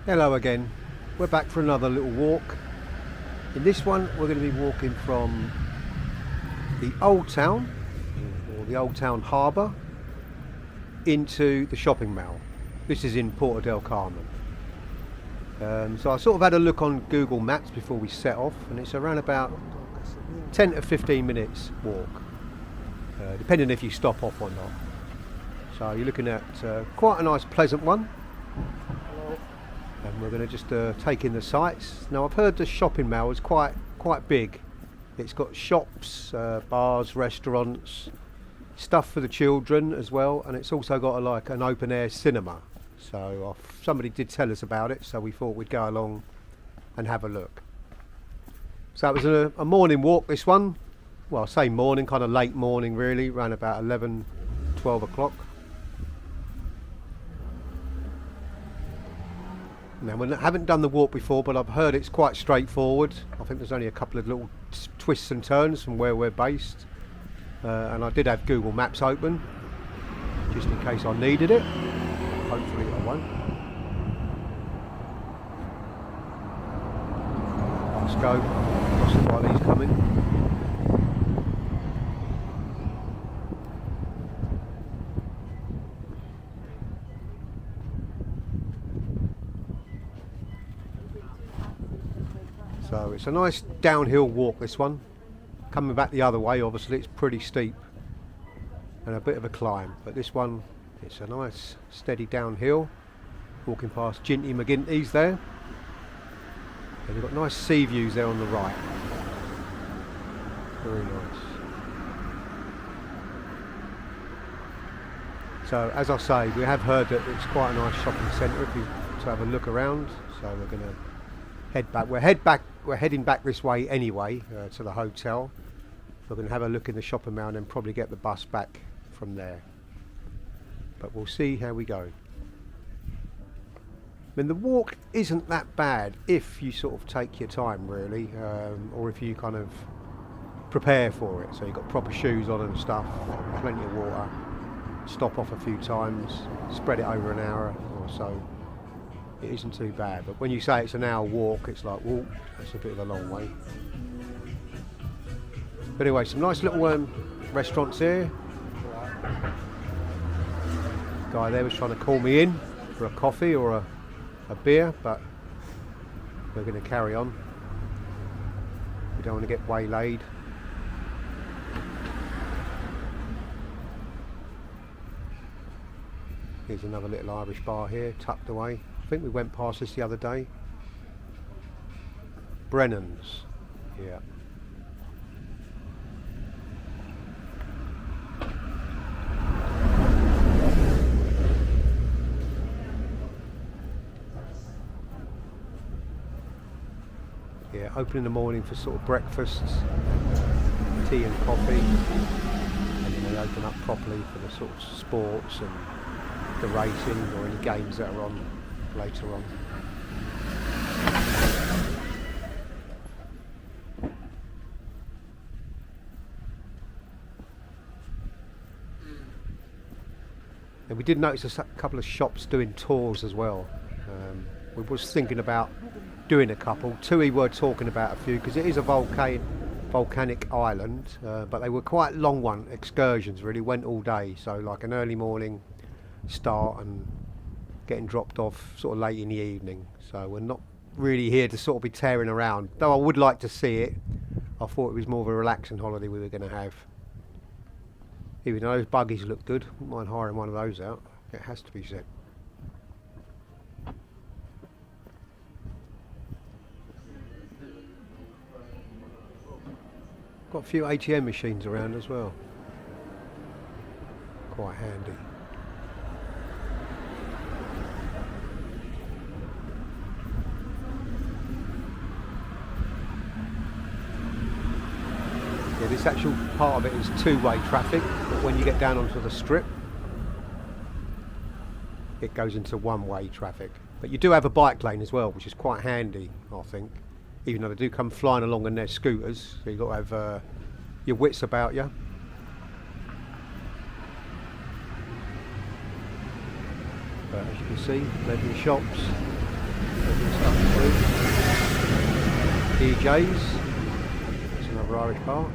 Hello again. We're back for another little walk. In this one we're going to be walking from the old town, or the old town harbour, into the shopping mall. This is in Puerto del Carmen. So I sort of had a look on Google Maps before we set off, and it's around about 10 to 15 minutes walk, depending if you stop off or not. So you're looking at quite a nice pleasant one. And we're going to just take in the sights. Now I've heard the shopping mall is quite big. It's got shops, bars, restaurants, stuff for the children as well, and it's also got like an open air cinema. So somebody did tell us about it, so we thought we'd go along and have a look. So it was a morning walk, this one. Well, I say morning, kind of late morning really, around about 11, 12 o'clock. Now, we haven't done the walk before, but I've heard it's quite straightforward. I think there's only a couple of little twists and turns from where we're based. And I did have Google Maps open, just in case I needed it. Hopefully I won't. Let's go. Cross it while he's coming. So it's a nice downhill walk, this one. Coming back the other way, obviously it's pretty steep and a bit of a climb, but this one, it's a nice steady downhill, walking past Ginty McGinty's there, and you've got nice sea views there on the right. Very nice. So as I say, we have heard that it's quite a nice shopping centre if you to have a look around, so we're going to head back. We're heading back this way anyway, to the hotel. We're going to have a look in the shopping mall and then probably get the bus back from there. But we'll see how we go. I mean, the walk isn't that bad if you sort of take your time really, or if you kind of prepare for it. So you've got proper shoes on and stuff, plenty of water, stop off a few times, spread it over an hour or so. It isn't too bad, but when you say it's an hour walk, it's like, whoa, that's a bit of a long way. But anyway, some nice little restaurants here. Guy there was trying to call me in for a coffee or a beer, but we're going to carry on. We don't want to get waylaid. Here's another little Irish bar here, tucked away. I think we went past this the other day. Brennan's, yeah. Yeah, open in the morning for sort of breakfasts, tea and coffee, and then they open up properly for the sort of sports and the racing or any games that are on later on. And we did notice a couple of shops doing tours as well. We was thinking about doing a couple. Tui were talking about a few because it is a volcanic island, but they were quite long excursions really, went all day, so like an early morning start and getting dropped off sort of late in the evening. So we're not really here to sort of be tearing around, though I would like to see it. I thought it was more of a relaxing holiday we were going to have. Even though those buggies look good, wouldn't mind hiring one of those out, it has to be said. Got a few ATM machines around as well, quite handy. Yeah, this actual part of it is two-way traffic, but when you get down onto the strip, it goes into one-way traffic. But you do have a bike lane as well, which is quite handy, I think. Even though they do come flying along on their scooters, so you've got to have your wits about you. But as you can see, plenty of shops. Stuff through. DJs. That's another Irish bar.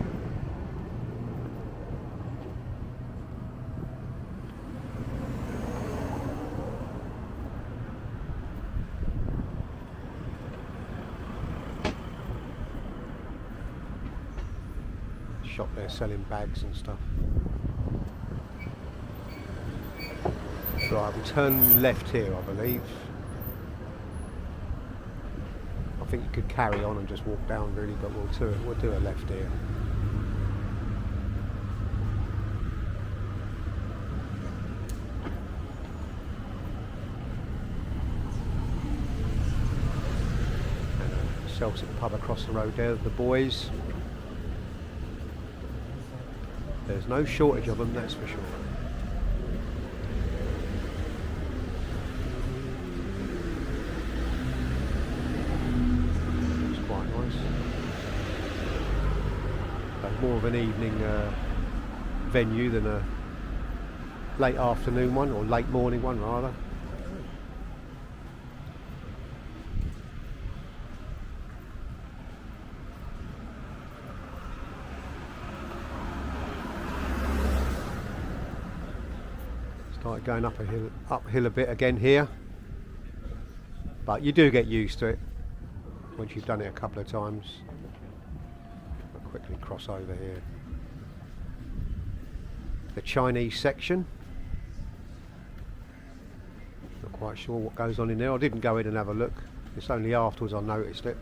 Shop there selling bags and stuff. Right, we turn left here, I believe. I think you could carry on and just walk down really, but we'll do a left here. And a Celtic pub across the road there, the boys. There's no shortage of them, that's for sure. It's quite nice. More of an evening venue than a late afternoon one, or late morning one rather. Started going uphill a bit again here, but you do get used to it once you've done it a couple of times. I'll quickly cross over here. The Chinese section. Not quite sure what goes on in there. I didn't go in and have a look. It's only afterwards I noticed it.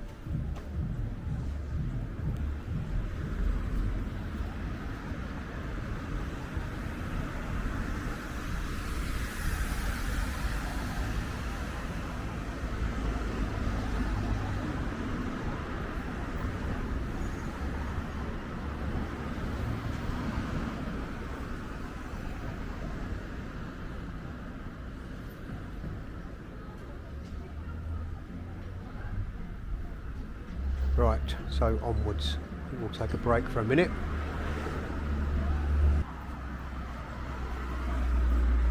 Right, so onwards. We'll take a break for a minute.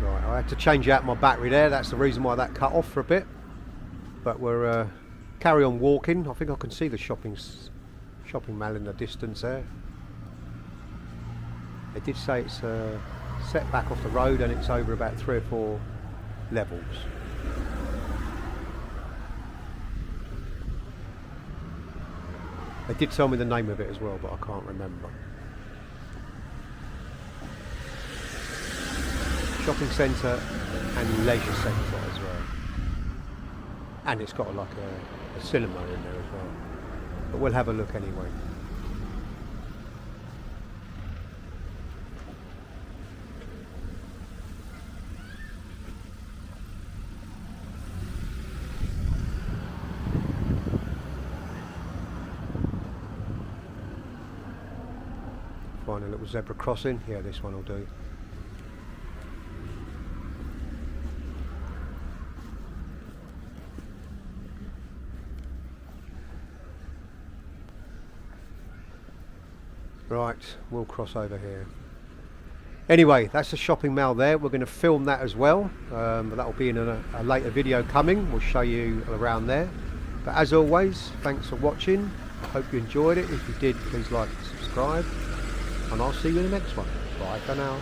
Right, I had to change out my battery there. That's the reason why that cut off for a bit. But we're carry on walking. I think I can see the shopping mall in the distance there. They did say it's set back off the road and it's over about 3 or 4 levels. They did tell me the name of it as well, but I can't remember. Shopping centre and leisure centre as well. And it's got like a cinema in there as well. But we'll have a look anyway. Find a little zebra crossing. Yeah, this one will do. Right, we'll cross over here. Anyway, that's the shopping mall there. We're going to film that as well. But that will be in a later video coming. We'll show you around there. But as always, thanks for watching. I hope you enjoyed it. If you did, please like and subscribe. And I'll see you in the next one. Bye for now.